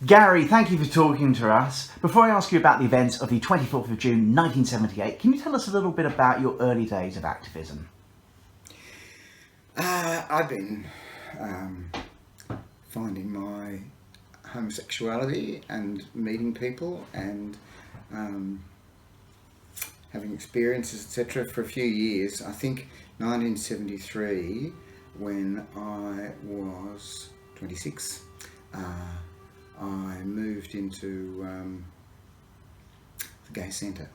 Gary, thank you for talking to us. Before I ask you about the events of the 24th of June 1978, can you tell us a little bit about your early days of activism? I've been finding my homosexuality and meeting people and having experiences, etc., for a few years. I think 1973, when I was 26, I moved into the gay centre.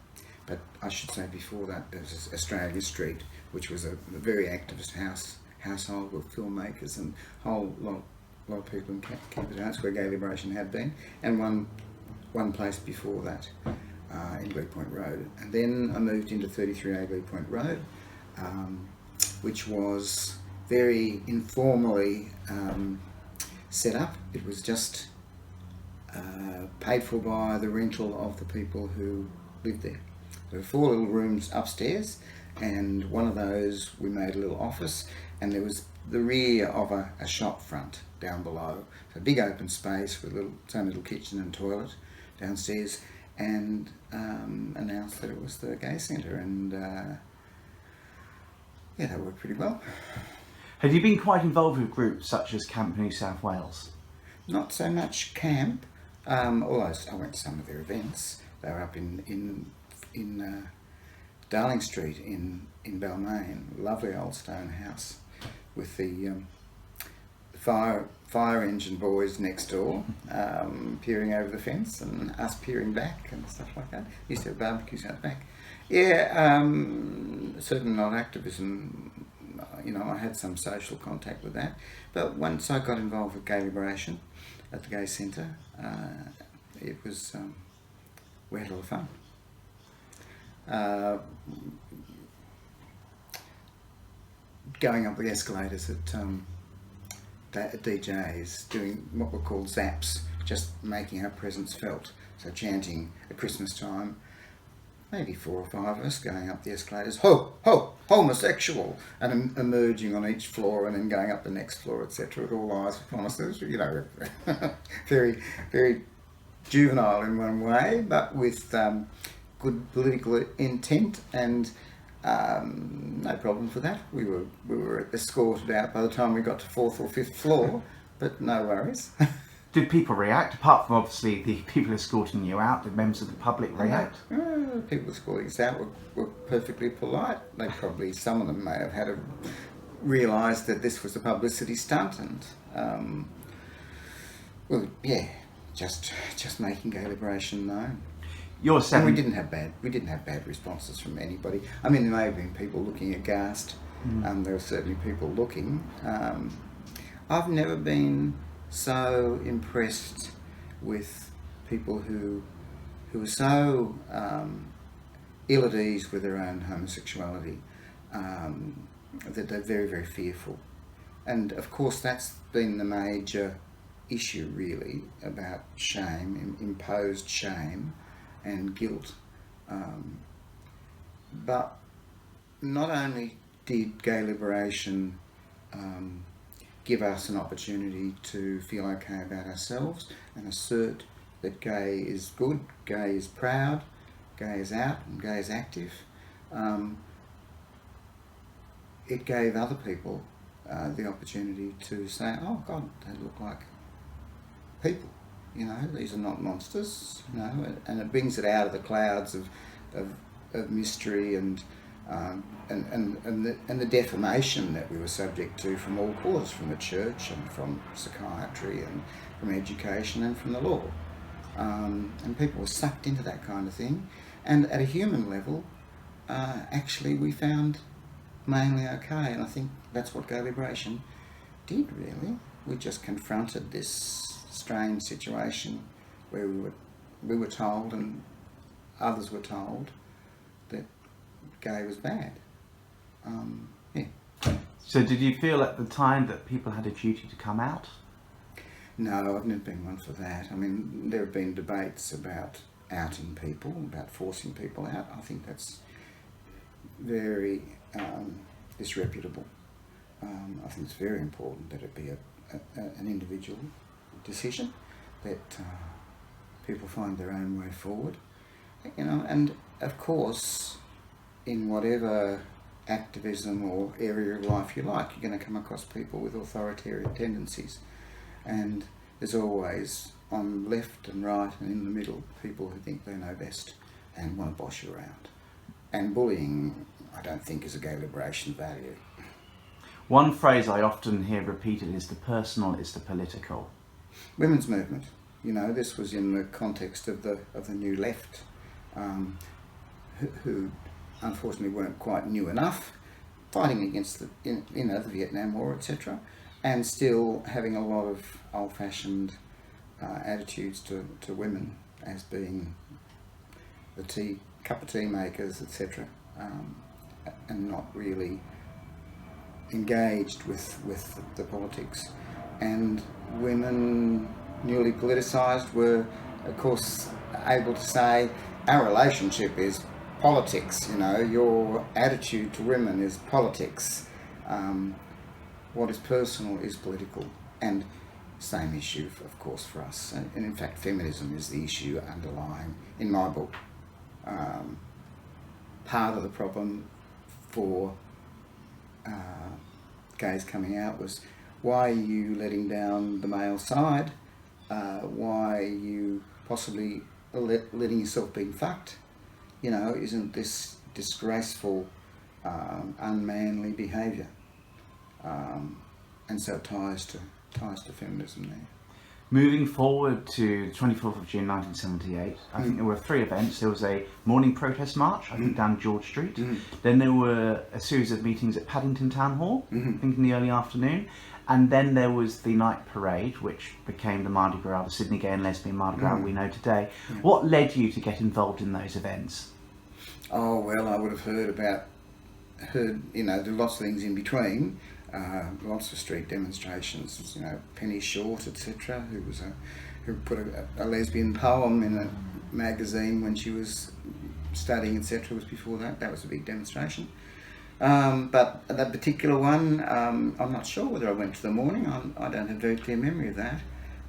But I should say before that, there was Australia Street, which was a very activist household with filmmakers and a whole lot of people in Camden. That's where Gay Liberation had been, and one place before that, in Glebe Point Road. And then I moved into 33A Glebe Point Road, which was very informally set up. It was just paid for by the rental of the people who lived there. There were 4 little rooms upstairs, and one of those we made a little office, and there was the rear of a shop front down below. So a big open space with its own little kitchen and toilet downstairs, and announced that it was the gay centre, and yeah, that worked pretty well. Have you been quite involved with groups such as Camp New South Wales? Not so much camp, although I went to some of their events. They were up in Darling Street in Balmain, lovely old stone house with the fire engine boys next door peering over the fence and us peering back and stuff like that. Used to have barbecues out back. Yeah, certainly not activism. I had some social contact with that, but once I got involved with Gay Liberation at the Gay Centre, it was we had a lot of fun. Going up the escalators at DJs, doing what were called zaps, just making our presence felt. So chanting at Christmas time, maybe 4 or 5 of us going up the escalators, ho, ho, homosexual, and emerging on each floor and then going up the next floor, etc. With all eyes upon us. Very, very juvenile in one way, but with good political intent, and no problem for that. We were escorted out by the time we got to 4th or 5th floor, but no worries. Did people react? Apart from obviously the people escorting you out, did members of the public react? People escorting us out were perfectly polite. Some of them may have had realised that this was a publicity stunt, and just making Gay Liberation known. And we didn't have bad responses from anybody. I mean, there may have been people looking aghast. There were certainly people looking. I've never been so impressed with people who are so ill at ease with their own homosexuality that they're very, very fearful. And of course, that's been the major issue, really, about shame, imposed shame and guilt. But not only did Gay Liberation give us an opportunity to feel okay about ourselves and assert that gay is good, gay is proud, gay is out, and gay is active, it gave other people the opportunity to say, oh God, they look like people. These are not monsters. And it brings it out of the clouds of mystery and the defamation that we were subject to from all quarters, from the church and from psychiatry and from education and from the law. And people were sucked into that kind of thing. And at a human level, actually we found mainly okay. And I think that's what Gay Liberation did, really. We just confronted this strange situation where we were told, and others were told, that gay was bad. So did you feel at the time that people had a duty to come out? No, I've never been one for that. I mean, there have been debates about outing people, about forcing people out. I think that's very disreputable. I think it's very important that it be an individual decision, let people find their own way forward. You know, and of course, in whatever activism or area of life you like, you're going to come across people with authoritarian tendencies, and there's always, on left and right and in the middle, people who think they know best and want to boss you around. And bullying, I don't think, is a gay liberation value. One phrase I often hear repeated is the personal is the political. Women's movement, you know, this was in the context of the new left, who unfortunately weren't quite new enough, fighting against the Vietnam War, etc., and still having a lot of old-fashioned attitudes to women as being the cup of tea makers, etc., and not really engaged with the politics. And women, newly politicised, were of course able to say, our relationship is politics, you know, your attitude to women is politics. What is personal is political. And same issue, of course, for us. And in fact, feminism is the issue underlying, in my book. Part of the problem for gays coming out was, why are you letting down the male side? Why are you possibly letting yourself be fucked? You know, isn't this disgraceful, unmanly behaviour? And so it ties to feminism there. Moving forward to the 24th of June 1978, I think there were 3 events. There was a morning protest march, I think down George Street. Then there were a series of meetings at Paddington Town Hall, I think in the early afternoon. And then there was the night parade, which became the Mardi Gras, the Sydney Gay and Lesbian Mardi Gras we know today. What led you to get involved in those events? Oh, well, I would have heard, you know, there are lots of things in between. Lots of street demonstrations, you know, Penny Short, etc., who put a lesbian poem in a magazine when she was studying, etc. was before that. That was a big demonstration. But that particular one, I'm not sure whether I went to the morning. I don't have a very clear memory of that.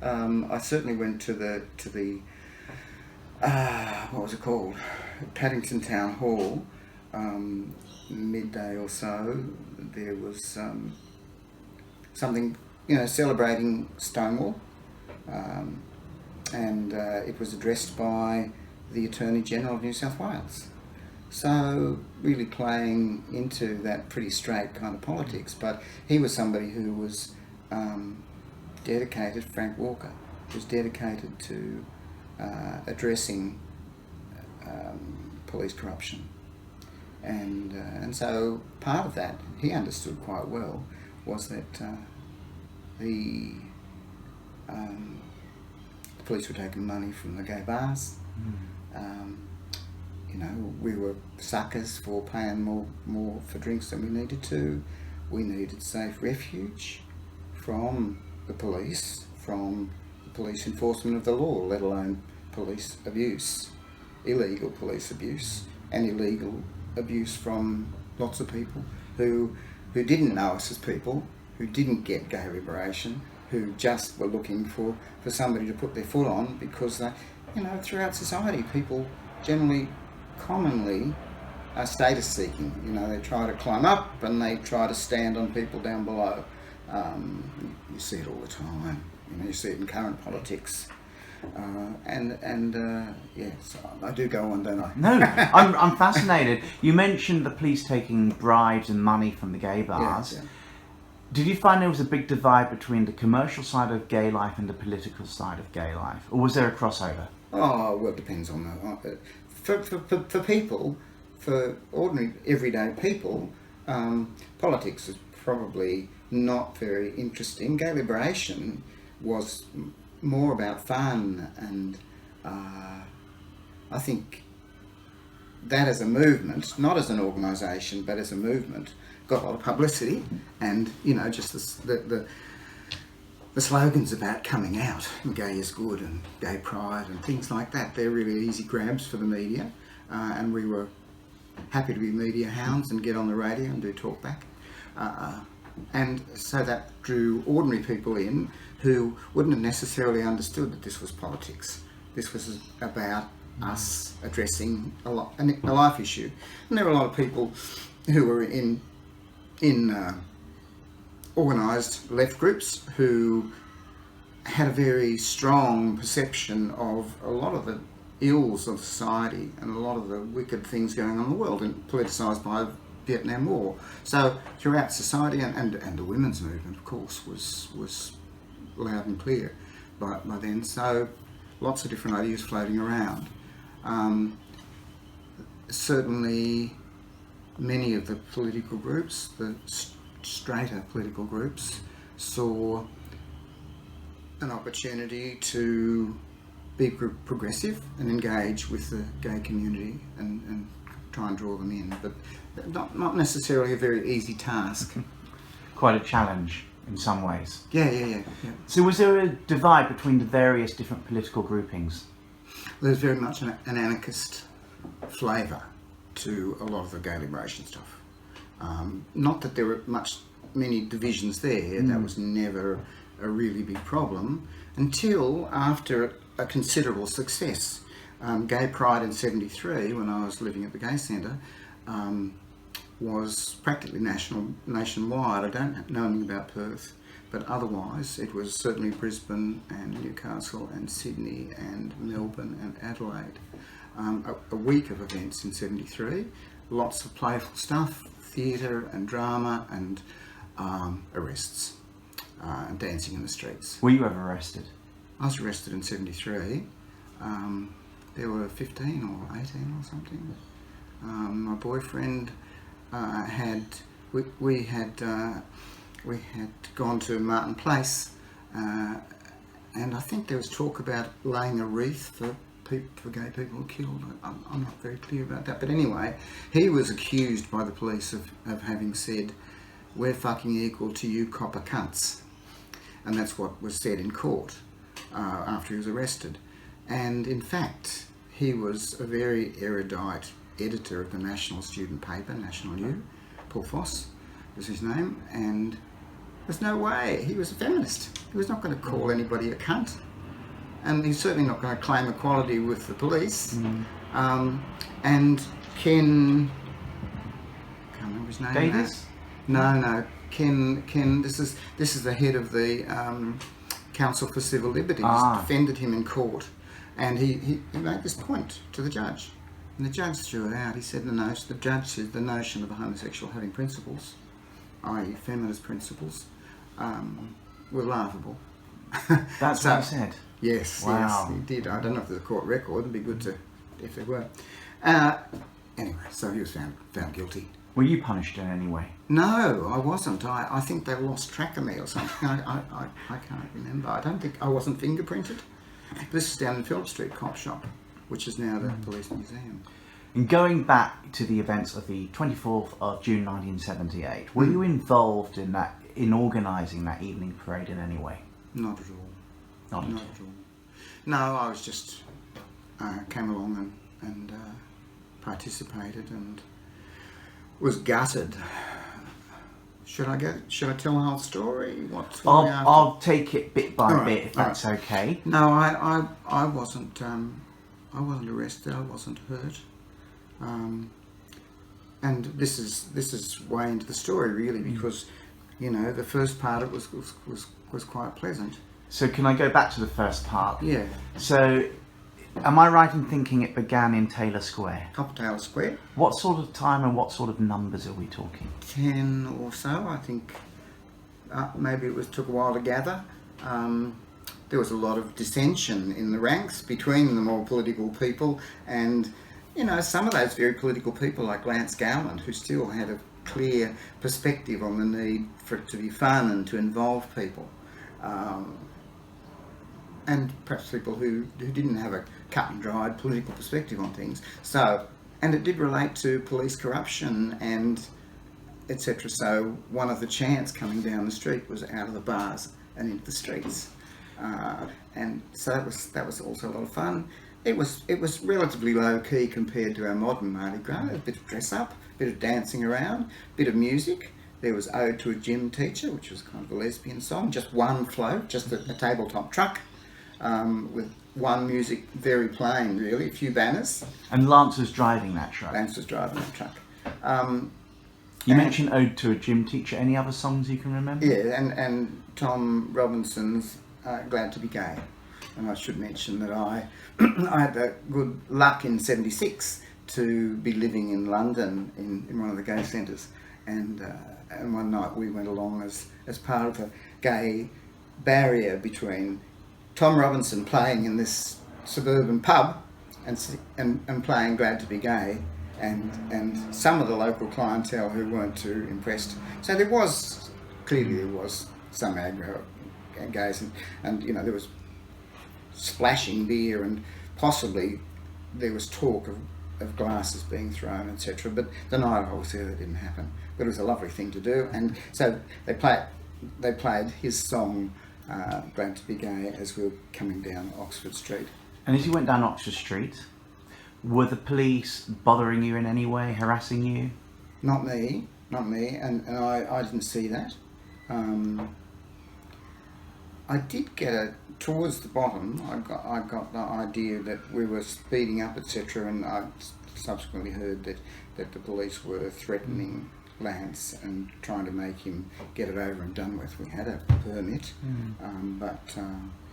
I certainly went to the what was it called? Paddington Town Hall. Midday or so, there was something, you know, celebrating Stonewall, and it was addressed by the Attorney General of New South Wales. So really playing into that pretty straight kind of politics, but he was somebody who was dedicated, Frank Walker, was dedicated to addressing police corruption. And so part of that, he understood quite well, was that the police were taking money from the gay bars. You know, we were suckers for paying more for drinks than we needed to. We needed safe refuge from the police enforcement of the law, let alone police abuse, illegal police abuse, and illegal abuse from lots of people who didn't know us as people, who didn't get gay liberation, who just were looking for somebody to put their foot on, because you know, throughout society, people commonly are status seeking. You know, they try to climb up and they try to stand on people down below. You see it all the time. You know, you see it in current politics. So I do go on, don't I? No, I'm fascinated. You mentioned the police taking bribes and money from the gay bars. Yeah. Did you find there was a big divide between the commercial side of gay life and the political side of gay life, or was there a crossover? Oh, well, it depends on for people, for ordinary everyday people, politics is probably not very interesting. Gay liberation was more about fun, and I think that as a movement, not as an organisation, but as a movement, got a lot of publicity, and you know, just the slogans about coming out, and gay is good, and gay pride, and things like that. They're really easy grabs for the media, and we were happy to be media hounds and get on the radio and do talkback. And so that drew ordinary people in who wouldn't have necessarily understood that this was politics. This was about us addressing a life issue. And there were a lot of people who were in organised left groups who had a very strong perception of a lot of the ills of society and a lot of the wicked things going on in the world, and politicised by the Vietnam War. So throughout society, and the women's movement, of course, was loud and clear by then. So lots of different ideas floating around. Certainly many of the political groups, the straighter political groups, saw an opportunity to be progressive and engage with the gay community and try and draw them in, but not necessarily a very easy task. Quite a challenge in some ways. Yeah. So was there a divide between the various different political groupings? There's very much an anarchist flavour to a lot of the gay liberation stuff. Not that there were many divisions there. That was never a really big problem until after a considerable success. Gay Pride in '73, when I was living at the Gay Centre, was practically nationwide. I don't know anything about Perth, but otherwise it was certainly Brisbane and Newcastle and Sydney and Melbourne and Adelaide. A week of events in '73, lots of playful stuff, theatre and drama and arrests and dancing in the streets. Were you ever arrested? I was arrested in '73. There were 15 or 18 or something. My boyfriend we had gone to Martin Place, and I think there was talk about laying a wreath for gay people killed. I'm not very clear about that, but anyway, he was accused by the police of having said, "We're fucking equal to you copper cunts," and that's what was said in court after he was arrested. And in fact, he was a very erudite editor of the national student paper, National U. Paul Foss was his name, and there's no way. He was a feminist. He was not going to call anybody a cunt, and he's certainly not going to claim equality with the police. And Ken, I can't remember his name. Davis? No. Ken. This is the head of the Council for Civil Liberties. Defended him in court, and he made this point to the judge, and the judge threw it out. He said the judge said the notion of a homosexual having principles, i.e. feminist principles, were laughable. That's what he said? Yes, wow. Yes, he did. I don't know if there's a court record. It'd be good to, if there were. Anyway, so he was found guilty. Were you punished in any way? No, I wasn't. I think they lost track of me or something. I can't remember. I don't think I wasn't fingerprinted. This is down in Phillip Street Cop Shop, which is now the Police Museum. And going back to the events of the 24th of June 1978, were you involved in organising that evening parade in any way? Not at all. Not at all. No, I was just came along and participated and was gutted. Should I tell the whole story? I'll take it bit by bit if that's okay. No, I wasn't arrested. I wasn't hurt. And this is way into the story really, because the first part of it was quite pleasant. So can I go back to the first part? Yeah. So, am I right in thinking it began in Taylor Square? Top Taylor Square. What sort of time and what sort of numbers are we talking? 10 or so, I think. Maybe took a while to gather. There was a lot of dissension in the ranks between the more political people, and some of those very political people like Lance Gowland, who still had a clear perspective on the need for it to be fun and to involve people. And perhaps people who didn't have a cut and dried political perspective on things. And it did relate to police corruption and etc. So one of the chants coming down the street was out of the bars and into the streets. And so that was also a lot of fun. It was relatively low key compared to our modern Mardi Gras. A bit of dress up, a bit of dancing around, a bit of music, There was Ode to a Gym Teacher, which was kind of a lesbian song, just one float, just a tabletop truck, with one music, very plain really, a few banners. And Lance was driving that truck. Lance was driving that truck. You mentioned Ode to a Gym Teacher. Any other songs you can remember? Yeah, and Tom Robinson's Glad to be Gay. And I should mention that I had the good luck in '76 to be living in London in one of the gay centres, and one night we went along as part of a gay barrier between Tom Robinson playing in this suburban pub and playing Glad to be Gay, and some of the local clientele who weren't too impressed. So there was some aggro gays, and you know, there was splashing beer, and possibly there was talk of glasses being thrown, etc. But the night I was there, that didn't happen. But it was a lovely thing to do, and so they played his song Glad to be Gay as we were coming down Oxford Street. And as you went down Oxford Street, were the police bothering you in any way, harassing you? Not me, and I didn't see that. I did get towards the bottom. I got the idea that we were speeding up, etc., and I subsequently heard that the police were threatening Lance and trying to make him get it over and done with. We had a permit, but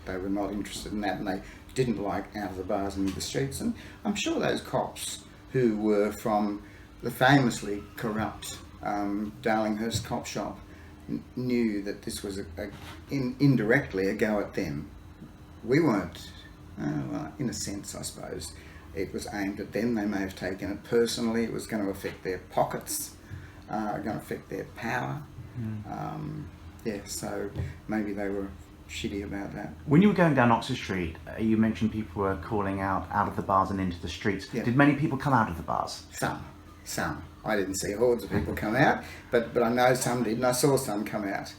they were not interested in that, and they didn't like out of the bars and into the streets. And I'm sure those cops who were from the famously corrupt Darlinghurst cop shop knew that this was indirectly a go at them. We weren't, in a sense, I suppose, it was aimed at them. They may have taken it personally. It was going to affect their pockets, going to affect their power. So maybe they were shitty about that. When you were going down Oxford Street, you mentioned people were calling out of the bars and into the streets. Yeah. Did many people come out of the bars? Some. I didn't see hordes of people come out, but I know some did, and I saw some come out.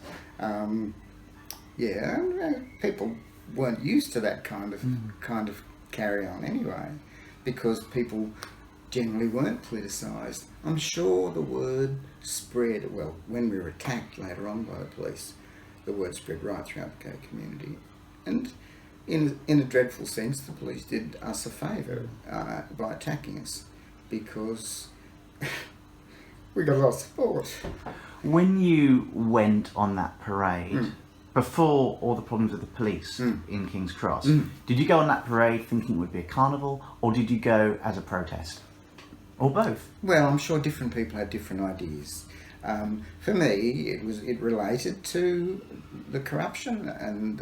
People weren't used to that kind of carry on anyway, because people generally weren't politicised. I'm sure the word spread, well, when we were attacked later on by the police, the word spread right throughout the gay community. And in a dreadful sense, the police did us a favour by attacking us, because we got a lot of support. When you went on that parade, before all the problems with the police in King's Cross, did you go on that parade thinking it would be a carnival, or did you go as a protest? Or both? Well, I'm sure different people had different ideas. For me, it related to the corruption and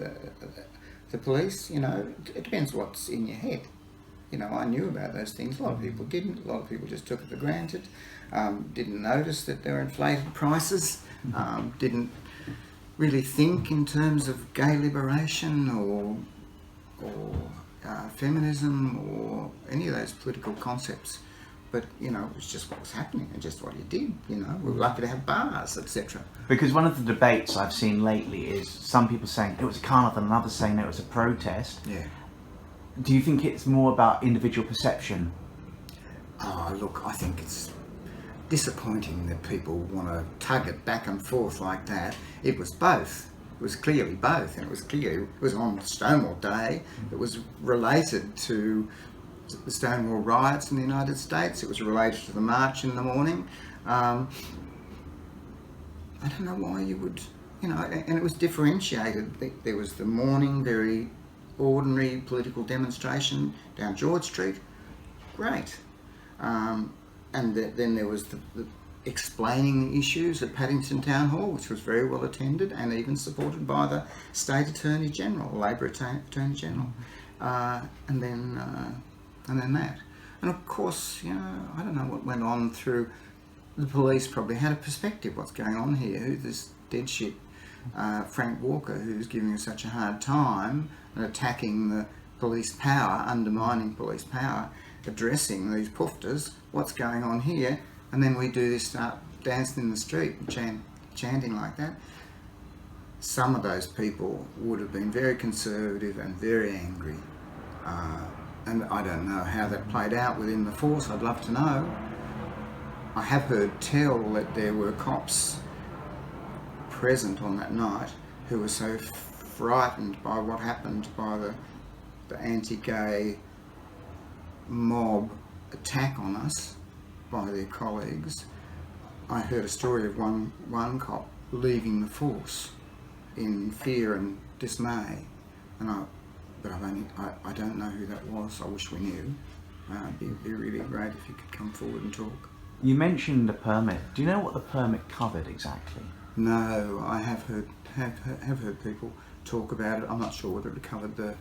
the police. You know, it depends what's in your head. You know, I knew about those things. A lot of people didn't. A lot of people just took it for granted. Didn't notice that there were inflated prices. Didn't really think in terms of gay liberation or feminism or any of those political concepts. But, you know, it was just what was happening and just what you did. You know, we were lucky to have bars, etc. Because one of the debates I've seen lately is some people saying it was a carnival and others saying it was a protest. Yeah. Do you think it's more about individual perception? Oh, look, I think it's disappointing that people want to tug it back and forth like that. It was both. It was clearly both. And it was on Stonewall Day. It was related to the Stonewall riots in the United States. It was related to the march in the morning. I don't know why you would, you know, and it was differentiated. There was the morning, very ordinary political demonstration down George Street. Great. And then there was the explaining the issues at Paddington Town Hall, which was very well attended and even supported by the State Attorney General, Labor Attorney General. And then that. And of course, you know, I don't know what went on through, the police probably had a perspective, what's going on here, who this dead shit Frank Walker, who's giving us such a hard time and attacking the police power, undermining police power, addressing these poofters, what's going on here? And then we do this, start dancing in the street and chanting like that. Some of those people would have been very conservative and very angry. And I don't know how that played out within the force. I'd love to know. I have heard tell that there were cops present on that night who were so frightened by what happened, by the anti-gay mob attack on us by their colleagues. I heard a story of one cop leaving the force in fear and dismay, and I don't know who that was. I wish we knew. It'd be really great if you could come forward and talk. You mentioned the permit. Do you know what the permit covered exactly? No, I have heard people talk about it. I'm not sure whether it covered the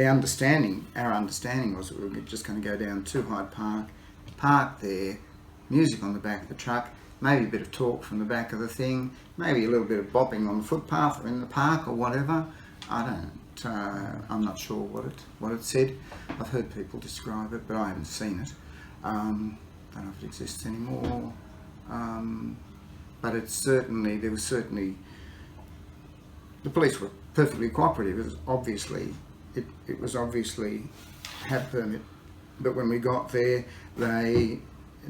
understanding. Our understanding was that we were just going to go down to Hyde Park, park there, music on the back of the truck, maybe a bit of talk from the back of the thing, maybe a little bit of bopping on the footpath or in the park or whatever. I'm not sure what it said. I've heard people describe it, but I haven't seen it. I don't know if it exists anymore. But there was certainly the police were perfectly cooperative. It was obviously had permit, but when we got there, they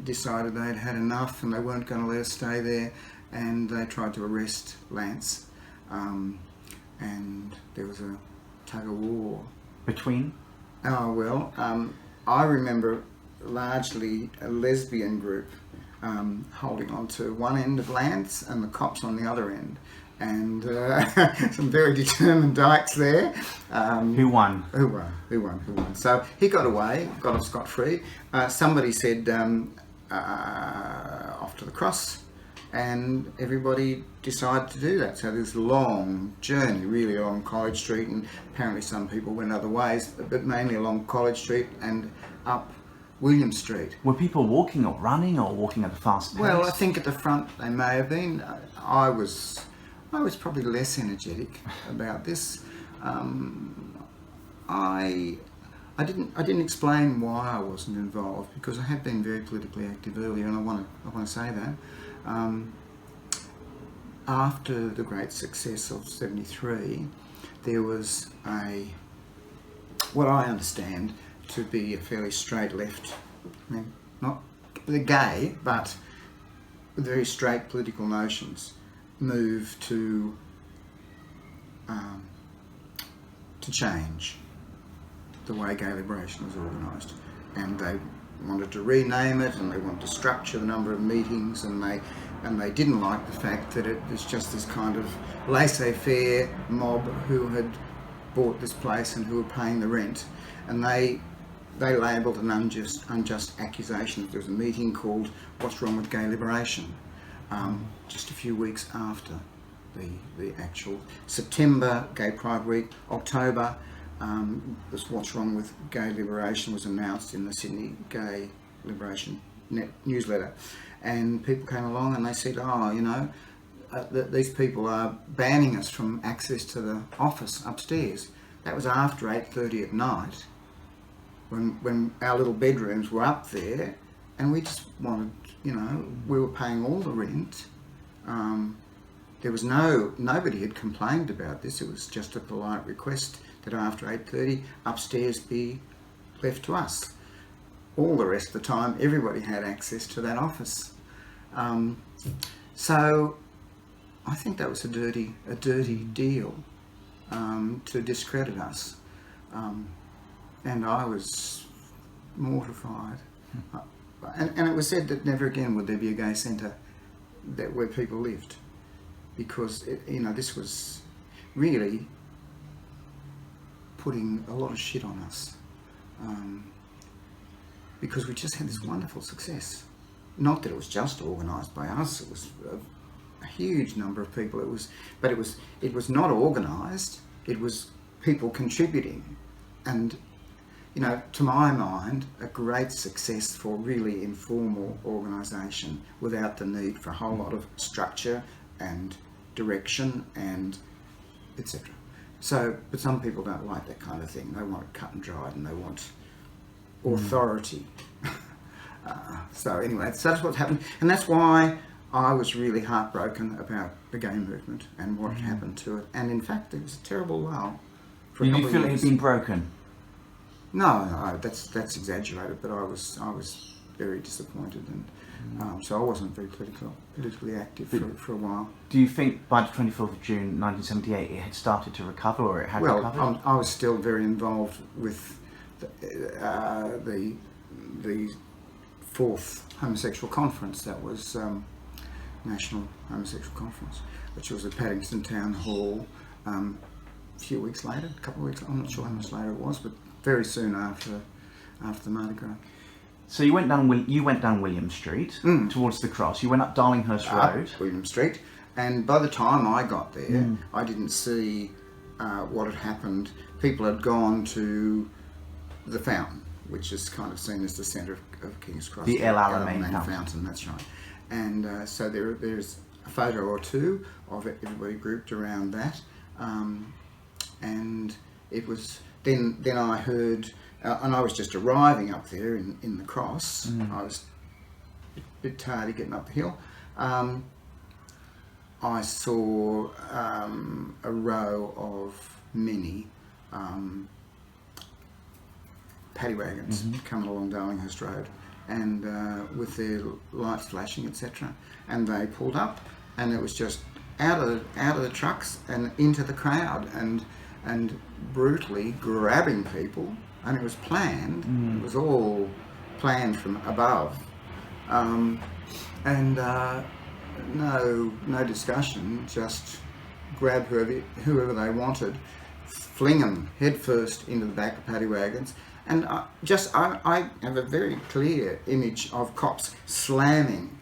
decided they'd had enough and they weren't going to let us stay there, and they tried to arrest Lance, and there was a tug of war between. I remember largely a lesbian group holding on to one end of Lance and the cops on the other end, and some very determined dykes there. Who won? Who won? So he got away, got off scot-free. Somebody said off to the cross, and everybody decided to do that. So this long journey, really along College Street, and apparently some people went other ways, but mainly along College Street and up William Street. Were people walking or running or walking at a fast pace? Well, I think at the front they may have been. I was probably less energetic about this. I didn't explain why I wasn't involved, because I had been very politically active earlier, and I want to say that. After the great success of '73, there was what I understand to be a fairly straight left, I mean, not the gay, but with very straight political notions, move to change the way gay liberation was organised, and they wanted to rename it, and they wanted to structure the number of meetings, and they didn't like the fact that it was just this kind of laissez-faire mob who had bought this place and who were paying the rent, and they labelled an unjust accusation. There was a meeting called "What's Wrong with Gay Liberation?" Just a few weeks after the actual September Gay Pride Week. October, this "What's Wrong with Gay Liberation" was announced in the Sydney Gay Liberation newsletter, and people came along and they said, these people are banning us from access to the office upstairs. That was after 8:30 at night, when our little bedrooms were up there, and we just wanted, we were paying all the rent. There was nobody had complained about this. It was just a polite request that after 8:30 upstairs be left to us. All the rest of the time, everybody had access to that office. So I think that was a dirty deal to discredit us, and I was mortified. And it was said that never again would there be a gay centre where people lived, because this was really putting a lot of shit on us, because we just had this wonderful success. Not that it was just organised by us; it was a huge number of people. It was not organised. It was people contributing, and to my mind, a great success for really informal organisation without the need for a whole lot of structure and direction and etc. So, but some people don't like that kind of thing. They want it cut and dried, and they want authority. So anyway, so that's what happened, and that's why I was really heartbroken about the gay movement and what had happened to it. And in fact, it was a terrible lull. You didn't feel it had been broken? No, that's exaggerated. But I was very disappointed, So I wasn't very politically active for a while. Do you think by the 24th of June 1978 it had started to recover, or it had recovered? Well, I was still very involved with the fourth homosexual conference. That was National Homosexual Conference, which was at Paddington Town Hall a few weeks later, a couple of weeks. I'm not sure how much later it was, but very soon after the Mardi Gras. So you went down William Street towards the cross. You went up Darlinghurst Road. William Street, and by the time I got there, I didn't see what had happened. People had gone to the fountain, which is kind of seen as the centre of King's Cross. The El Alamein fountain. That's right. And so there's a photo or two of everybody grouped around that, and it was then I heard. And I was just arriving up there in the cross. I was a bit tardy getting up the hill. I saw a row of many paddy wagons coming along Darlinghurst Road, and with their lights flashing, etc. And they pulled up, and it was just out of the trucks and into the crowd, and brutally grabbing people. And it was planned. It was all planned from above, and no discussion. Just grab whoever they wanted, fling them headfirst into the back of paddy wagons, and I have a very clear image of cops slamming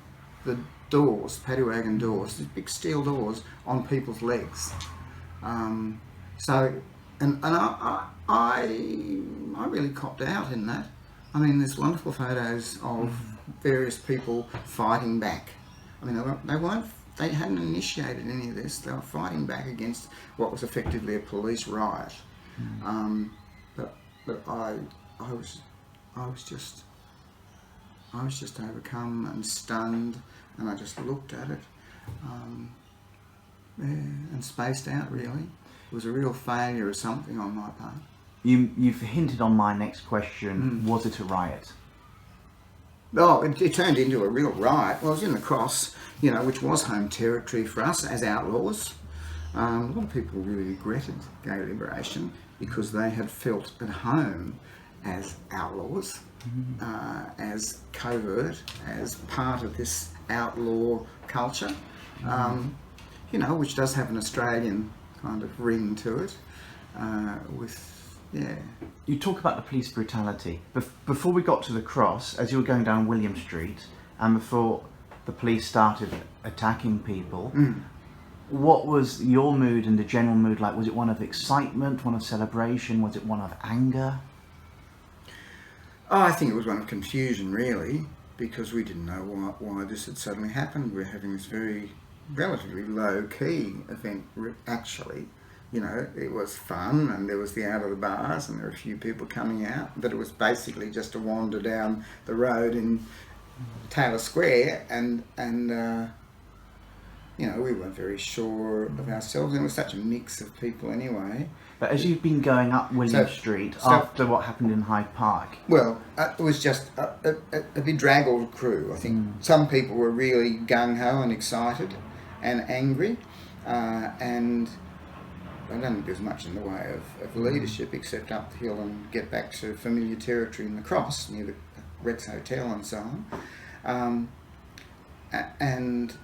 the doors, paddy wagon doors, these big steel doors, on people's legs. I really copped out in that. I mean, there's wonderful photos of various people fighting back. I mean, they hadn't initiated any of this. They were fighting back against what was effectively a police riot. But I was just overcome and stunned, and I just looked at it, and spaced out. Really, it was a real failure of something on my part. You've hinted on my next question. Was it a riot? Oh, it turned into a real riot. Well, I was in the cross, which was home territory for us as outlaws. A lot of people really regretted gay liberation because they had felt at home as outlaws, as covert, as part of this outlaw culture, which does have an Australian kind of ring to it, Yeah. You talk about the police brutality. Before we got to the cross, as you were going down William Street, and before the police started attacking people, what was your mood and the general mood like? Was it one of excitement, one of celebration? Was it one of anger? Oh, I think it was one of confusion, really, because we didn't know why this had suddenly happened. We're having this very relatively low-key event, actually. It was fun, and there was the out of the bars, and there were a few people coming out, but it was basically just a wander down the road in Taylor Square, and we weren't very sure of ourselves, and it was such a mix of people anyway. But as you've been going up William Street after what happened in Hyde Park... Well, it was just a bedraggled crew, I think. Some people were really gung-ho and excited and angry, and I don't think there's much in the way of leadership except up the hill and get back to familiar territory in the cross near the Rex Hotel and so on. And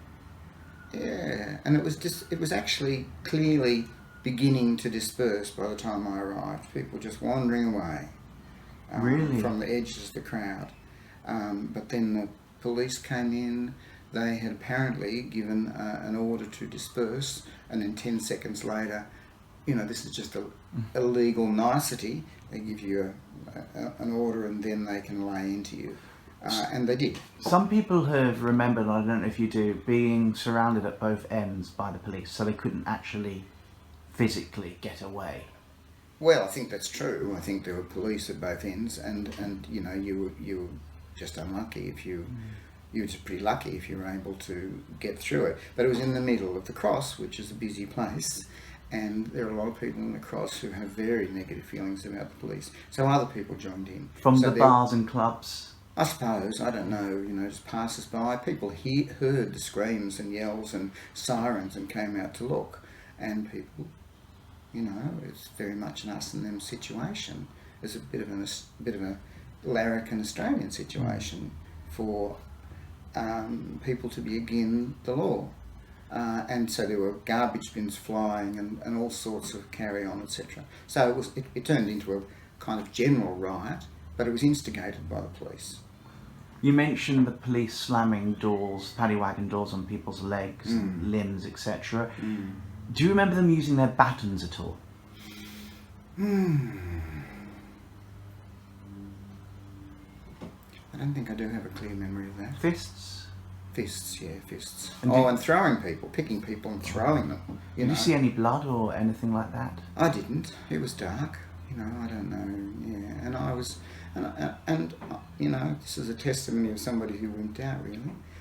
it was actually clearly beginning to disperse by the time I arrived. People just wandering away from the edges of the crowd. But then the police came in. They had apparently given an order to disperse, and then 10 seconds later, this is just a legal nicety. They give you an order, and then they can lay into you. And they did. Some people have remembered, I don't know if you do, being surrounded at both ends by the police, so they couldn't actually physically get away. Well, I think that's true. I think there were police at both ends, and you were just unlucky if you were just pretty lucky if you were able to get through it. But it was in the middle of the cross, which is a busy place, and there are a lot of people in the cross who have very negative feelings about the police. So other people joined in. From the bars and clubs? I suppose, I don't know, just passers by. People heard the screams and yells and sirens and came out to look. And people, it's very much an us and them situation. It's a bit of a larrikin Australian situation for people to be against the law. And so there were garbage bins flying and all sorts of carry-on, etc. So it turned into a kind of general riot, but it was instigated by the police. You mentioned the police slamming doors, paddy wagon doors on people's legs, and limbs, etc. Do you remember them using their batons at all? I don't think I do have a clear memory of that. Fists? Fists, yeah, fists. And and throwing people, picking people and throwing them. Did you see any blood or anything like that? I didn't. It was dark. I don't know. Yeah, and I was, and this is a testimony of somebody who wimped out. Really,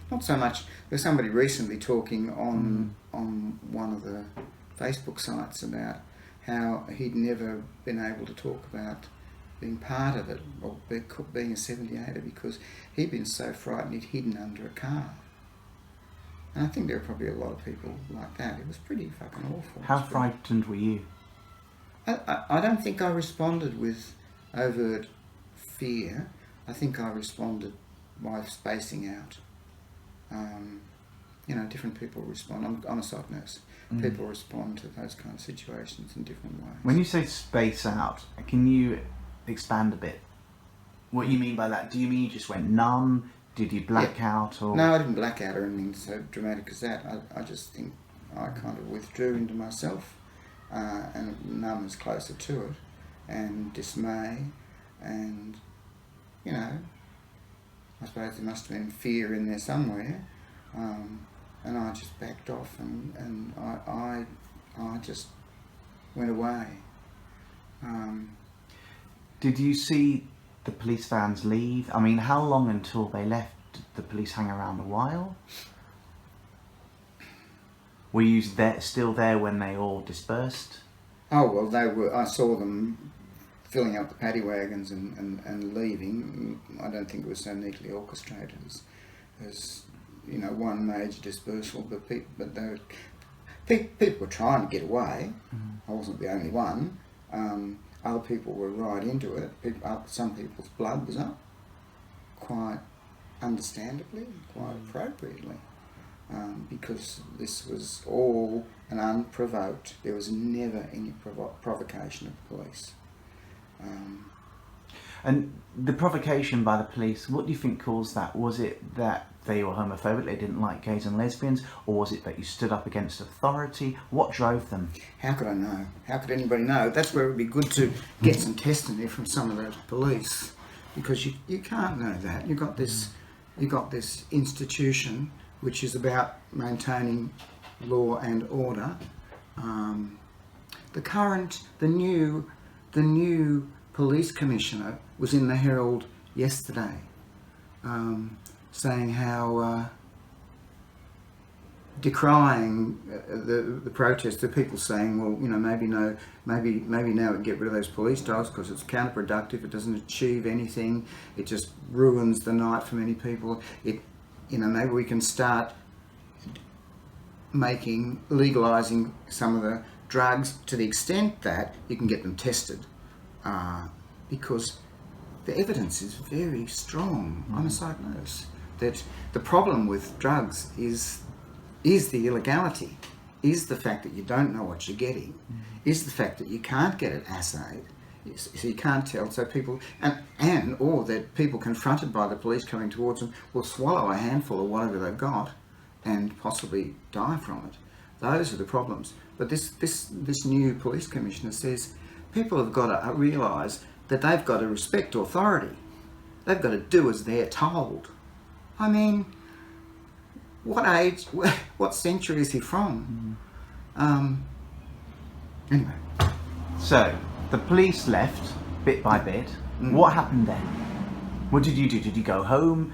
not so much. There's somebody recently talking on one of the Facebook sites about how he'd never been able to talk about being part of it or being a 78er because he'd been so frightened he'd hidden under a car. And I think there are probably a lot of people like that. It was pretty fucking awful. How frightened were you? I don't think I responded with overt fear. I think I responded by spacing out. Different people respond. I'm a psych nurse. People respond to those kind of situations in different ways. When you say space out, can you expand a bit? What you mean by that? Do you mean you just went numb? Did you black out? Or No, I didn't black out or anything so dramatic as that. I just think I kind of withdrew into myself, and numb is closer to it, and dismay, and I suppose there must have been fear in there somewhere, and I just backed off, and I just went away. Did you see the police vans leave? I mean, how long until they left? Did the police hang around a while? Were you still there when they all dispersed? Oh, well, they were. I saw them filling up the paddy wagons and leaving. I don't think it was so neatly orchestrated as one major dispersal, but people were trying to get away. I wasn't the only one. Other people were right into it. Some people's blood was up, quite understandably, quite appropriately, because this was all an unprovoked. There was never any provocation of the police. And the provocation by the police, what do you think caused that? Was it that they were homophobic, they didn't like gays and lesbians, or was it that you stood up against authority? What drove them? How could I know? How could anybody know? That's where it would be good to get some testimony from some of those police, because you can't know that. You've got this institution which is about maintaining law and order. The new police commissioner was in the Herald yesterday, saying how decrying the protests. The people saying, well, maybe now we get rid of those police dogs because it's counterproductive. It doesn't achieve anything. It just ruins the night for many people. Maybe we can start legalising some of the drugs to the extent that you can get them tested, because the evidence is very strong. I'm a psych nurse. That the problem with drugs is the illegality, is the fact that you don't know what you're getting, is the fact that you can't get it assayed, so you can't tell. So people, or that people confronted by the police coming towards them will swallow a handful of whatever they've got and possibly die from it. Those are the problems. But this new police commissioner says people have got to realise that they've got to respect authority. They've got to do as they're told. I mean, what age, what century is he from? Anyway. So, the police left, bit by bit. What happened then? What did you do? Did you go home?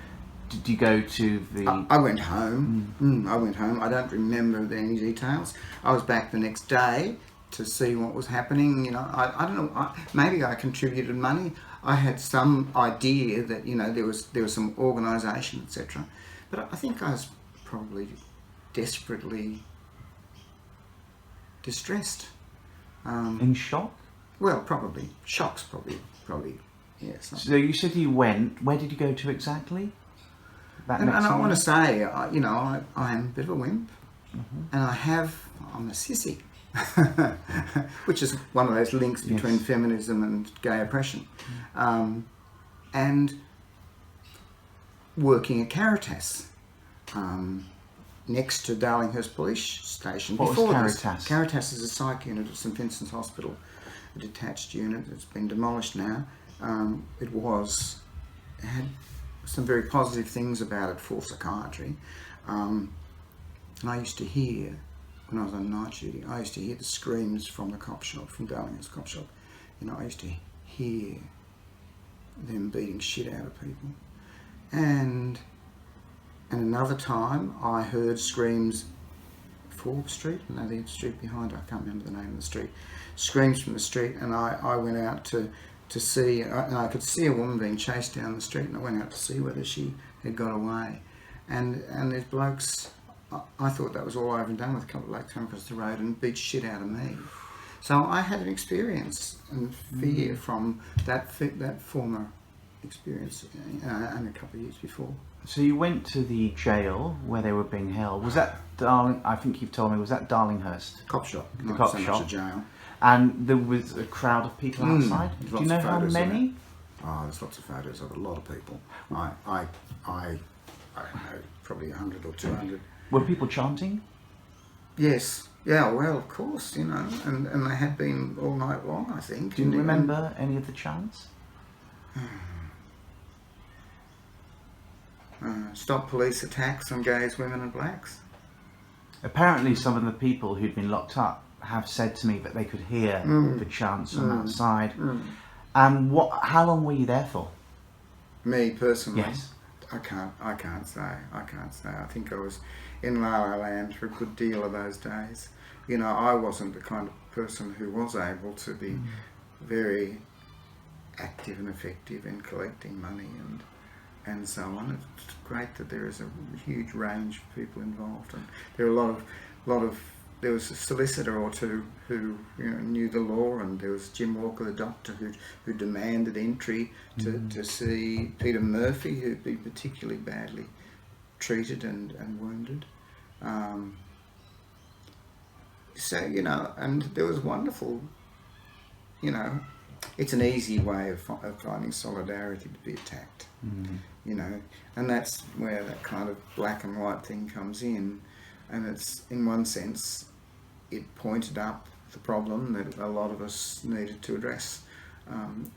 Did you go to the... I went home. I went home. I don't remember any details. I was back the next day to see what was happening. I don't know. Maybe I contributed money. I had some idea that, you know, there was some organisation, etc. But I think I was probably desperately distressed. In shock? Well, probably. Shock's probably, yes. So you said you went. Where did you go to exactly? And I want to say, you know, I am a bit of a wimp, and I'm a sissy, which is one of those links between feminism and gay oppression. And working at Caritas, next to Darlinghurst Police Station. What was Caritas? Caritas is a psych unit at St Vincent's Hospital, a detached unit. It's been demolished now. It had some very positive things about it for psychiatry. And I used to hear, when I was on night duty, I used to hear the screams from the cop shop, from Darlinghurst cop shop. You know, I used to hear them beating shit out of people. And another time I heard screams, Forbes Street, no, the street behind, I can't remember the name of the street, screams from the street, and I went out to see, and I could see a woman being chased down the street, and I went out to see whether she had got away. And these blokes, I thought that was all over and done with. A couple of blokes come across the road and beat shit out of me. So I had an experience and fear from that former experience, and a couple of years before. So you went to the jail where they were being held. Was that I think you've told me, was that Darlinghurst? Cop shop. The cop shop. Much a jail. And there was a crowd of people outside. Do you know how many? Oh, there's lots of photos of a lot of people. I don't know, probably 100 or 200. Were people chanting? Yes. Yeah, well, of course, you know, and they had been all night long, I think. Do you remember any of the chants? Stop police attacks on gays, women and blacks. Apparently some of the people who'd been locked up have said to me that they could hear the chants from outside. How long were you there for? Me personally? Yes. I can't say. I think I was in La La Land for a good deal of those days. You know, I wasn't the kind of person who was able to be very active and effective in collecting money and so on. It's great that there is a huge range of people involved, and there are there was a solicitor or two who, you know, knew the law, and there was Jim Walker, the doctor, who demanded entry to see Peter Murphy, who'd been particularly badly treated and wounded. So, you know, and there was wonderful, you know, it's an easy way of finding solidarity to be attacked, you know, and that's where that kind of black and white thing comes in, and it's, in one sense, it pointed up the problem that a lot of us needed to address,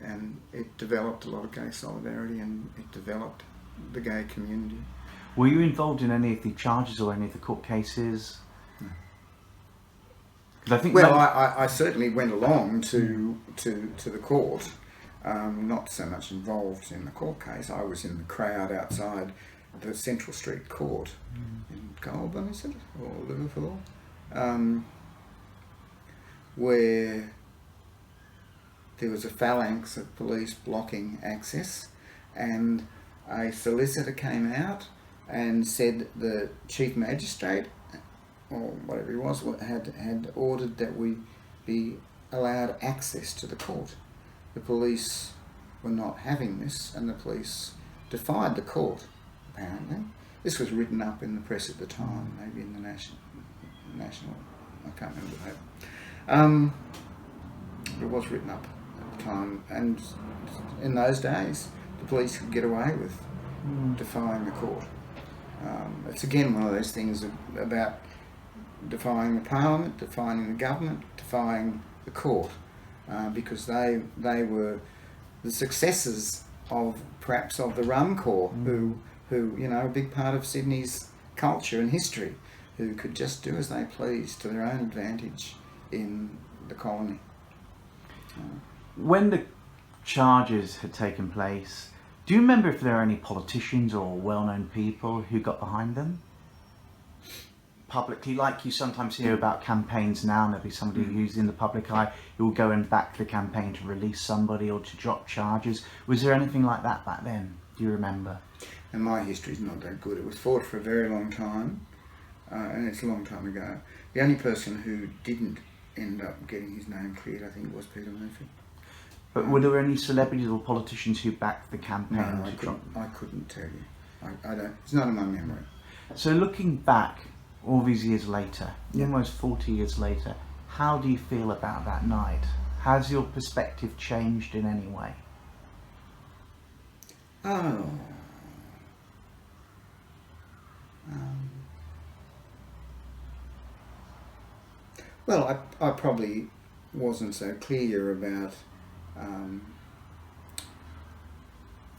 and it developed a lot of gay solidarity, and it developed the gay community. Were you involved in any of the charges or any of the court cases? No. 'Cause I think I certainly went along to the court, not so much involved in the court case. I was in the crowd outside the Central Street Court in Goulburn, is it, or Liverpool, where there was a phalanx of police blocking access, and a solicitor came out and said the chief magistrate, or whatever he was, had ordered that we be allowed access to the court. The police were not having this, and the police defied the court, apparently. This was written up in the press at the time, maybe in the national, I can't remember that. It was written up at the time, and in those days, the police could get away with defying the court. It's again one of those things about defying the parliament, defying the government, defying the court, because they were the successors of perhaps of the Rum Corps, who you know, a big part of Sydney's culture and history, who could just do as they pleased to their own advantage in the colony. When the charges had taken place, do you remember if there were any politicians or well-known people who got behind them? publicly, like you sometimes hear about campaigns now, and there'll be somebody who's in the public eye who will go and back the campaign to release somebody or to drop charges. Was there anything like that back then? Do you remember? And my history's not that good. It was fought for a very long time, and it's a long time ago. The only person who didn't end up getting his name cleared, I think, was Peter Murphy. But were there any celebrities or politicians who backed the campaign? No, I couldn't tell you. I don't. It's not in my memory. So looking back all these years later, almost 40 years later, how do you feel about that night? Has your perspective changed in any way? Oh. Well, I probably wasn't so clear about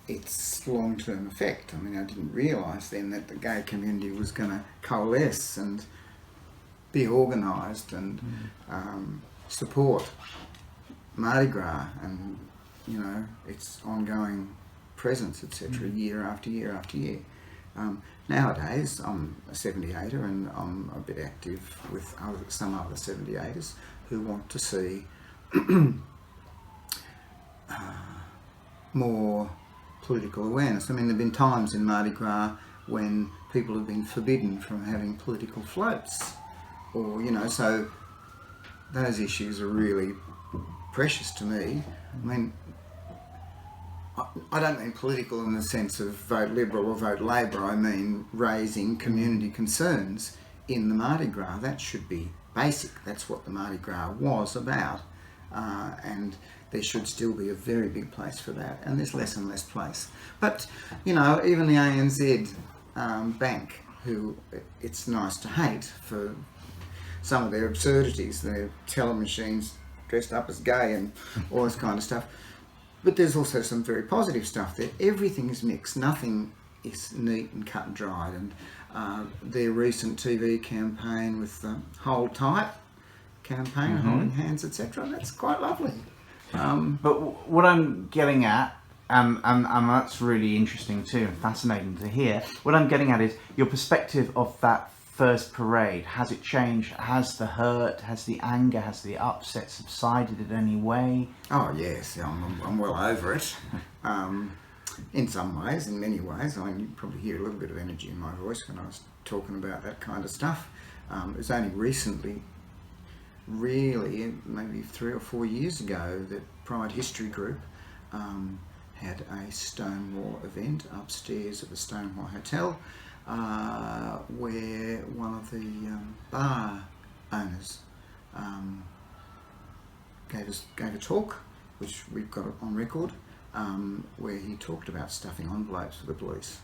its long-term effect. I mean, I didn't realise then that the gay community was going to coalesce and be organised and support Mardi Gras and, you know, its ongoing presence, etc., year after year after year. Nowadays, I'm a 78er and I'm a bit active with some other 78ers who want to see more political awareness. I mean, there have been times in Mardi Gras when people have been forbidden from having political floats, or, you know, so those issues are really precious to me. I mean, I don't mean political in the sense of vote Liberal or vote Labor. I mean raising community concerns in the Mardi Gras. That should be basic. That's what the Mardi Gras was about. And there should still be a very big place for that. And there's less and less place. But, you know, even the ANZ Bank, who it's nice to hate for some of their absurdities, their teller machines dressed up as gay and all this kind of stuff. But there's also some very positive stuff there. Everything is mixed. Nothing is neat and cut and dried. And their recent TV campaign with the Hold Tight campaign, holding hands, etc., that's quite lovely. But what I'm getting at, and that's really interesting too and fascinating to hear, what I'm getting at is your perspective of that first parade. Has it changed? Has the hurt, has the anger, has the upset subsided in any way? Oh yes, I'm well over it. In some ways, in many ways. I mean, you probably hear a little bit of energy in my voice when I was talking about that kind of stuff. It was only recently, really, maybe 3 or 4 years ago, that Pride History Group had a Stonewall event upstairs at the Stonewall Hotel, where one of the bar owners gave a talk, which we've got on record, where he talked about stuffing envelopes for the police.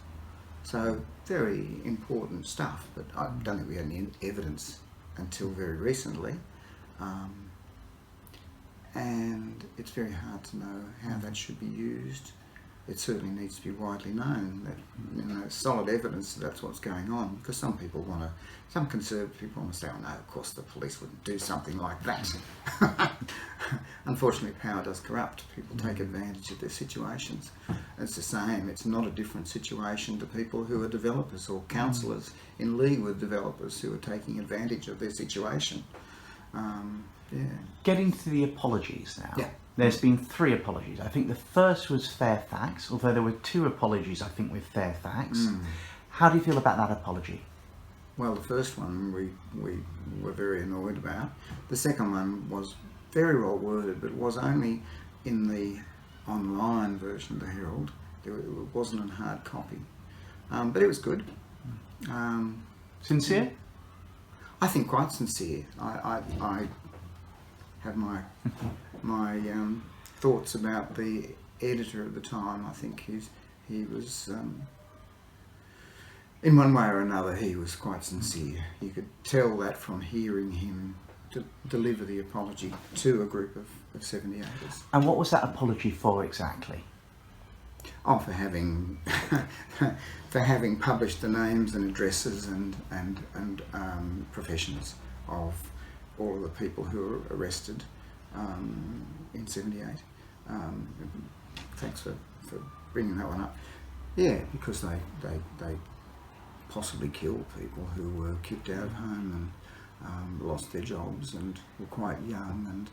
So very important stuff, but I don't think we had any evidence until very recently. And it's very hard to know how that should be used. It certainly needs to be widely known that, you know, solid evidence that that's what's going on, because some conservative people want to say, oh no, of course the police wouldn't do something like that. Unfortunately, power does corrupt. People take advantage of their situations. It's the same. It's not a different situation to people who are developers or councillors in league with developers who are taking advantage of their situation. Getting to the apologies now. Yeah. There's been 3 apologies. I think the first was Fairfax, although there were 2 apologies, I think, with Fairfax. How do you feel about that apology? Well, the first one we were very annoyed about. The second one was very well worded, but was only in the online version of the Herald. It wasn't in hard copy. But it was good. Sincere? I think quite sincere. I have my thoughts about the editor at the time. I think he was, in one way or another, he was quite sincere. You could tell that from hearing him deliver the apology to a group of 78ers. And what was that apology for exactly? Oh, for having published the names and addresses and professions of all of the people who were arrested in 78. Thanks for bringing that one up. Yeah, because they possibly kill people who were kicked out of home and lost their jobs and were quite young and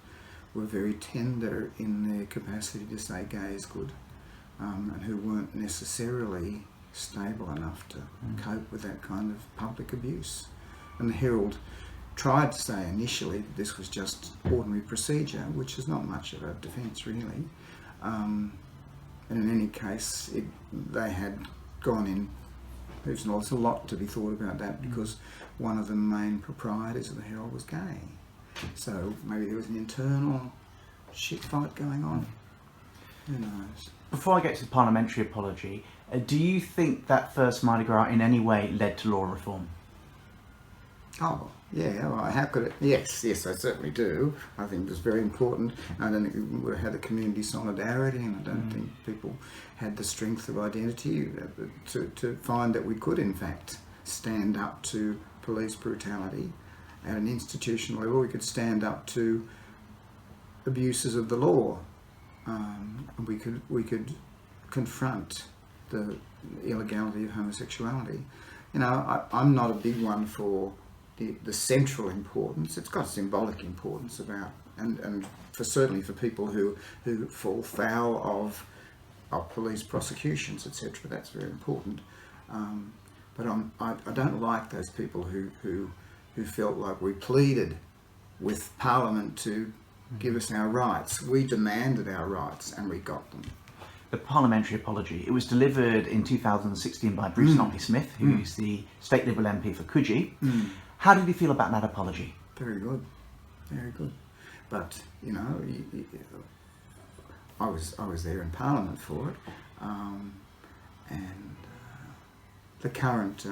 were very tender in their capacity to say gay is good, and who weren't necessarily stable enough to cope with that kind of public abuse. And the Herald tried to say initially that this was just ordinary procedure, which is not much of a defence really. And in any case, they had gone in. There's a lot to be thought about that, because one of the main proprietors of the Herald was gay. So maybe there was an internal shit fight going on. Who knows? Before I get to the parliamentary apology, do you think that first Mardi Gras in any way led to law reform? Oh, yeah, well, how could it? Yes, I certainly do. I think it was very important. I don't think we would have had the community solidarity, and I don't think people had the strength of identity to find that we could, in fact, stand up to police brutality at an institutional level. We could stand up to abuses of the law. We could confront the illegality of homosexuality. You know, I'm not a big one for the central importance. It's got symbolic importance about, and certainly for people who fall foul of police prosecutions, etc. That's very important. But I don't like those people who felt like we pleaded with Parliament to give us our rights. We demanded our rights and we got them. The parliamentary apology, it was delivered in 2016 by Bruce Notley-Smith, who's the State Liberal MP for Coogee. How did you feel about that apology? Very good, very good. But, you know, I was there in Parliament for it, and the current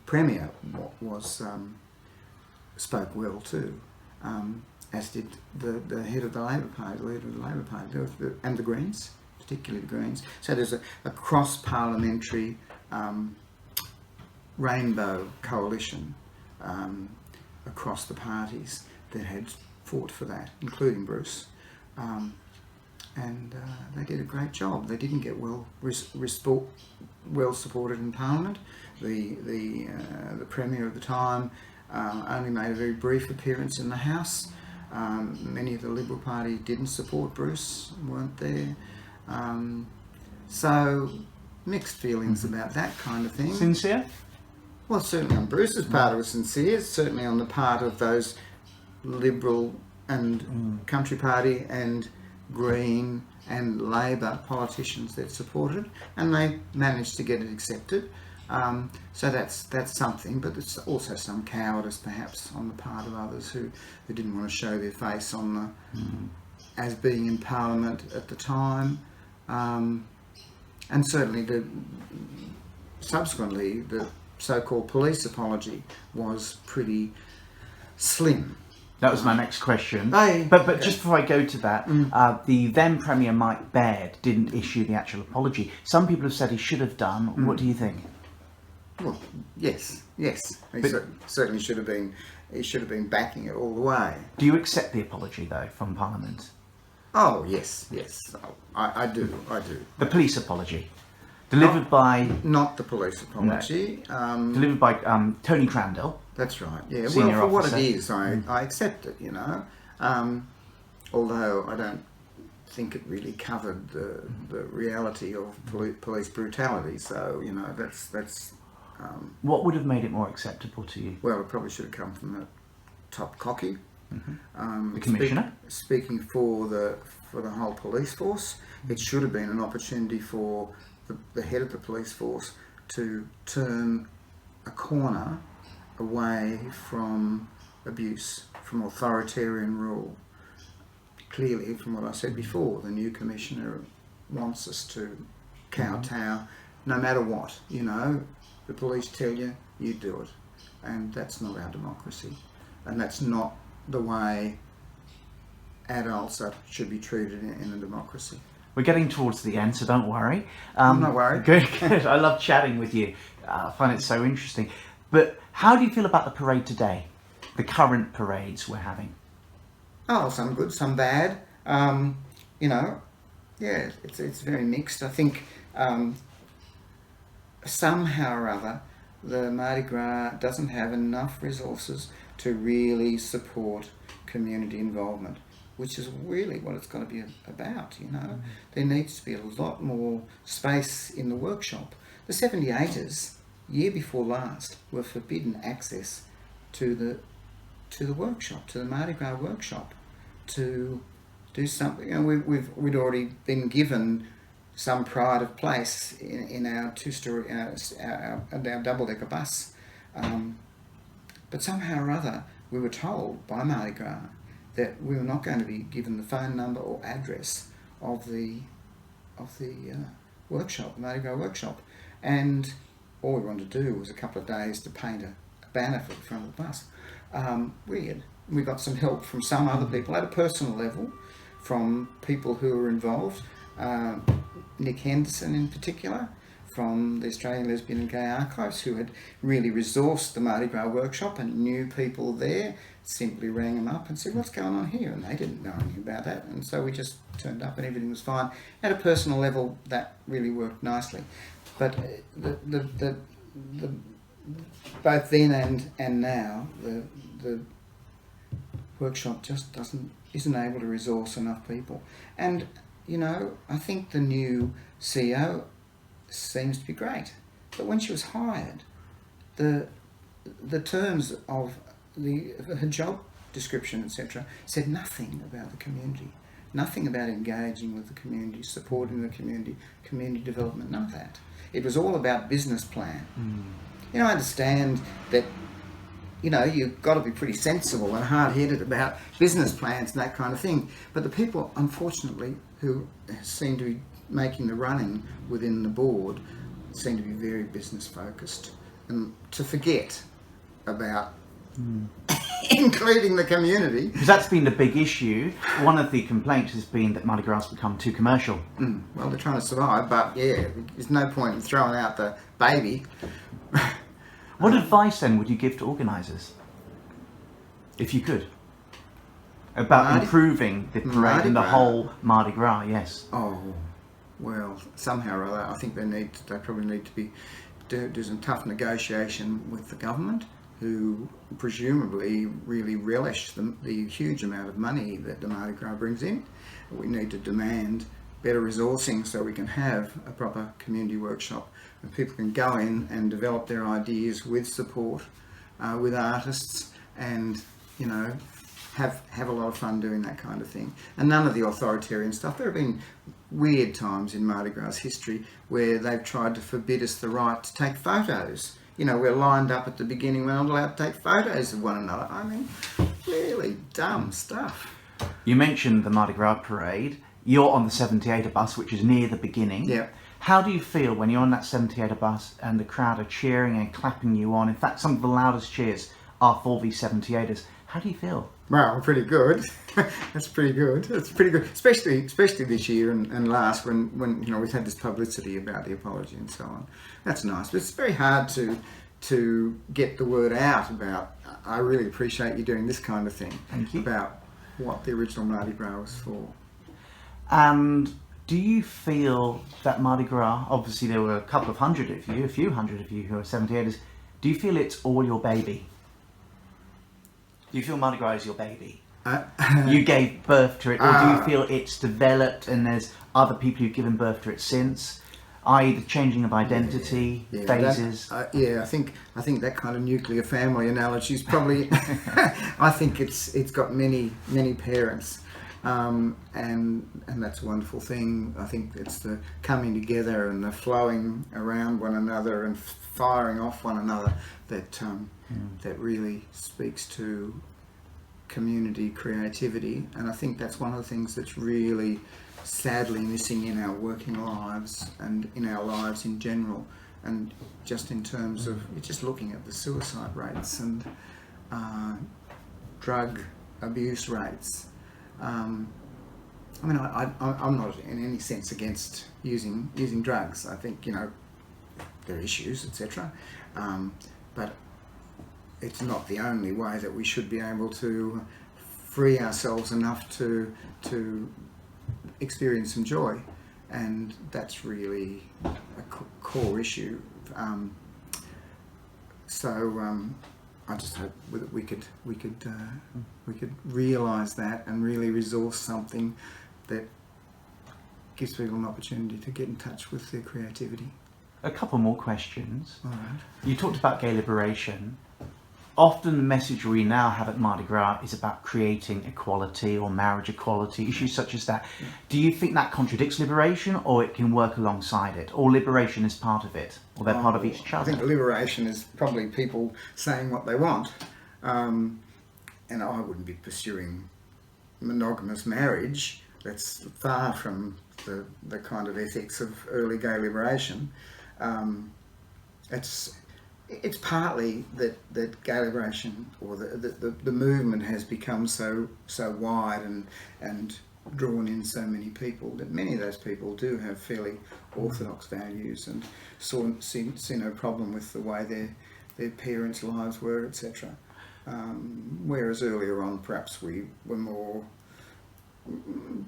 Premier spoke well too, as did the head of the Labor Party, the leader of the Labor Party, and the Greens, particularly the Greens. So there's a cross-parliamentary rainbow coalition across the parties that had fought for that, including Bruce. And they did a great job. They didn't get well supported in Parliament. The Premier at the time only made a very brief appearance in the House. Many of the Liberal Party didn't support Bruce, weren't there. So mixed feelings about that kind of thing. Sincere? Well, certainly on Bruce's part it was sincere, certainly on the part of those Liberal and Country Party and Green and Labor politicians that supported it, and they managed to get it accepted. So that's something, but there's also some cowardice perhaps on the part of others who didn't want to show their face on the as being in Parliament at the time. And certainly subsequently the so-called police apology was pretty slim. That was my next question. But just before I go to that, the then Premier Mike Baird didn't issue the actual apology. Some people have said he should have done. What do you think? Well, yes. He certainly should have been. He should have been backing it all the way. Do you accept the apology though from Parliament? Oh yes. I do. The police apology, delivered by not the police apology. No. Delivered by Tony Crandall. That's right. Yeah. Senior well, for officer. what it is, I accept it. You know, although I don't think it really covered the reality of police brutality. So you know, that's. What would have made it more acceptable to you? Well, it probably should have come from the top cocky. The Commissioner? Speaking for the whole police force, it should have been an opportunity for the head of the police force to turn a corner away from abuse, from authoritarian rule. Clearly, from what I said before, the new Commissioner wants us to kowtow no matter what, you know. The police tell you, you do it. And that's not our democracy. And that's not the way adults should be treated in a democracy. We're getting towards the end, so don't worry. I'm not worried. Good. I love chatting with you. I find it so interesting. But how do you feel about the parade today? The current parades we're having? Oh, some good, some bad. You know, yeah, it's very mixed. I think somehow or other, the Mardi Gras doesn't have enough resources to really support community involvement, which is really what it's got to be about, you know. There needs to be a lot more space in the workshop. The 78ers, year before last, were forbidden access to the workshop, to the Mardi Gras workshop, to do something. You know, we'd already been given some pride of place in our two-story, our double-decker bus, but somehow or other we were told by Mardi Gras that we were not going to be given the phone number or address of the workshop, the Mardi Gras workshop, and all we wanted to do was a couple of days to paint a banner for the front of the bus. Weird. We got some help from some other people at a personal level, from people who were involved. Nick Henderson in particular, from the Australian Lesbian and Gay Archives, who had really resourced the Mardi Gras workshop and knew people there, simply rang them up and said, what's going on here? And they didn't know anything about that, and so we just turned up and everything was fine. At a personal level, that really worked nicely. But the both then and now, the workshop just isn't able to resource enough people. And you know, I think the new CEO seems to be great, but when she was hired, the terms of her job description, etc., said nothing about the community, nothing about engaging with the community, supporting the community development, none of that. It was all about business plan. You know, I understand that, you know, you've got to be pretty sensible and hard-headed about business plans and that kind of thing. But the people, unfortunately, who seem to be making the running within the board seem to be very business-focused, and to forget about including the community. Because that's been the big issue. One of the complaints has been that Mardi Gras has become too commercial. Well, they're trying to survive, but yeah, there's no point in throwing out the baby. What advice then would you give to organisers, if you could, about improving the parade and the whole Mardi Gras? Yes. Oh, well, somehow or other, I think they probably need to do some tough negotiation with the government, who presumably really relish the huge amount of money that the Mardi Gras brings in. We need to demand better resourcing so we can have a proper community workshop and people can go in and develop their ideas with support, with artists, and, you know, have a lot of fun doing that kind of thing. And none of the authoritarian stuff. There have been weird times in Mardi Gras history where they've tried to forbid us the right to take photos. You know, we're lined up at the beginning, we're not allowed to take photos of one another. I mean, really dumb stuff. You mentioned the Mardi Gras parade. You're on the 78er bus, which is near the beginning. Yeah. How do you feel when you're on that 78er bus and the crowd are cheering and clapping you on? In fact, some of the loudest cheers are for these 78ers. How do you feel? Well, pretty good. That's pretty good. That's pretty good, especially this year and last, when you know we've had this publicity about the apology and so on. That's nice, but it's very hard to get the word out about. I really appreciate you doing this kind of thing. Thank you. About what the original Mardi Gras was for. And do you feel that Mardi Gras, obviously there were a couple of hundred of you, a few hundred of you who are 78ers, do you feel it's all your baby? Do you feel Mardi Gras is your baby? You gave birth to it, or do you feel it's developed and there's other people who've given birth to it since? I.e. the changing of identity, phases? I think that kind of nuclear family analogy is probably... I think it's got many parents. And that's a wonderful thing. I think it's the coming together and the flowing around one another and firing off one another that really speaks to community creativity. And I think that's one of the things that's really sadly missing in our working lives and in our lives in general, and just in terms of just looking at the suicide rates and drug abuse rates. I mean, I'm not in any sense against using drugs. I think, you know, there are issues, etc. But it's not the only way that we should be able to free ourselves enough to experience some joy, and that's really a core issue. I just hope that we could realise that and really resource something that gives people an opportunity to get in touch with their creativity. A couple more questions. All right. You talked about gay liberation. Often the message we now have at Mardi Gras is about creating equality or marriage equality, issues such as that. Do you think that contradicts liberation, or it can work alongside it, or liberation is part of it, or they're part of each other? I think liberation is probably people saying what they want, and I wouldn't be pursuing monogamous marriage. That's far from the kind of ethics of early gay liberation. It's partly that gay liberation or the movement has become so wide and drawn in so many people that many of those people do have fairly orthodox values and see no problem with the way their parents' lives were, etc. Whereas earlier on, perhaps we were more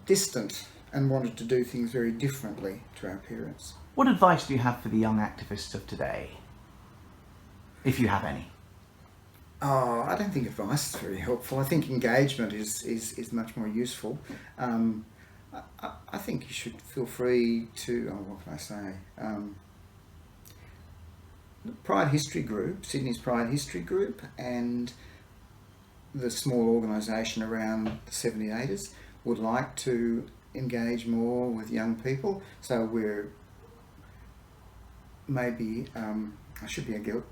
distant and wanted to do things very differently to our parents. What advice do you have for the young activists of today, if you have any? Oh, I don't think advice is very helpful. I think engagement is much more useful. I think you should feel free to, what can I say? The Pride History Group, Sydney's Pride History Group, and the small organisation around the 78ers would like to engage more with young people. So we're maybe, I should be a guilt.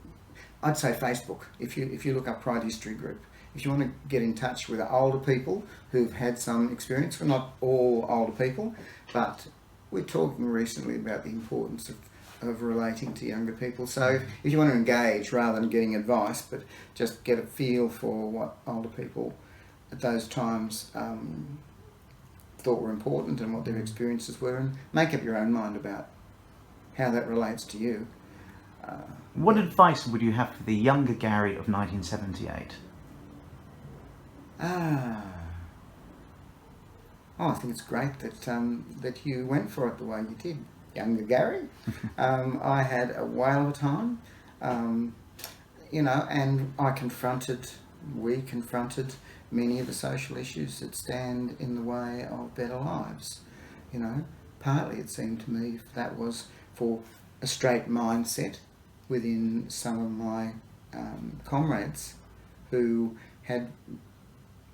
I'd say Facebook. If you look up Pride History Group, if you want to get in touch with older people who've had some experience, we're not all older people, but we're talking recently about the importance of relating to younger people. So if you want to engage rather than getting advice, but just get a feel for what older people at those times thought were important and what their experiences were, and make up your own mind about how that relates to you. What advice would you have for the younger Gary of 1978? I think it's great that you went for it the way you did, younger Gary. I had a whale of a time, and we confronted many of the social issues that stand in the way of better lives. Partly it seemed to me that was for a straight mindset within some of my comrades who had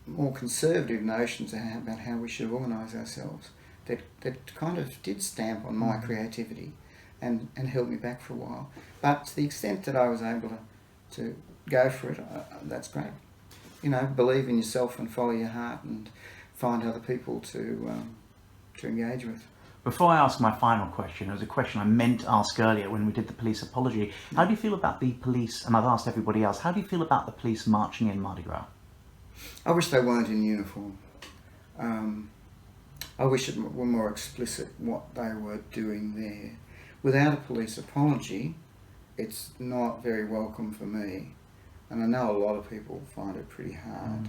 more conservative notions about how we should organise ourselves that kind of did stamp on my creativity and held me back for a while. But to the extent that I was able to go for it, that's great. Believe in yourself and follow your heart and find other people to engage with. Before I ask my final question, there was a question I meant to ask earlier when we did the police apology. How do you feel about the police, and I've asked everybody else, how do you feel about the police marching in Mardi Gras? I wish they weren't in uniform. I wish it were more explicit what they were doing there. Without a police apology, it's not very welcome for me. And I know a lot of people find it pretty hard.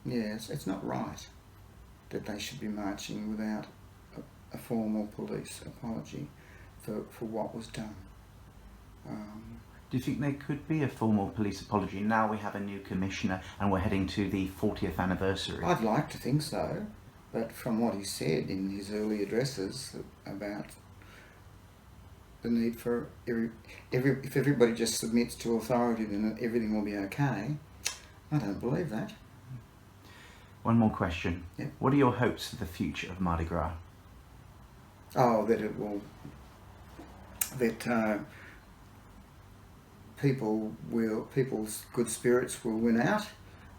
Yes, it's not right that they should be marching without a formal police apology for what was done. Do you think there could be a formal police apology? Now we have a new commissioner and we're heading to the 40th anniversary. I'd like to think so, but from what he said in his early addresses about the need for if everybody just submits to authority, then everything will be okay. I don't believe that. One more question. Yeah. What are your hopes for the future of Mardi Gras? Oh, that people's good spirits will win out.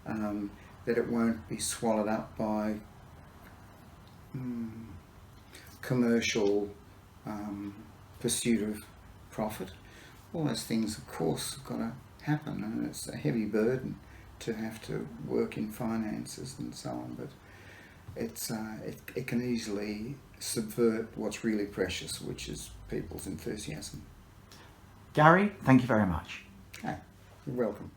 That it won't be swallowed up by commercial pursuit of profit. All those things, of course, have got to happen, and it's a heavy burden to have to work in finances and so on, but it can easily subvert what's really precious, which is people's enthusiasm. Gary, thank you very much. Okay, you're welcome.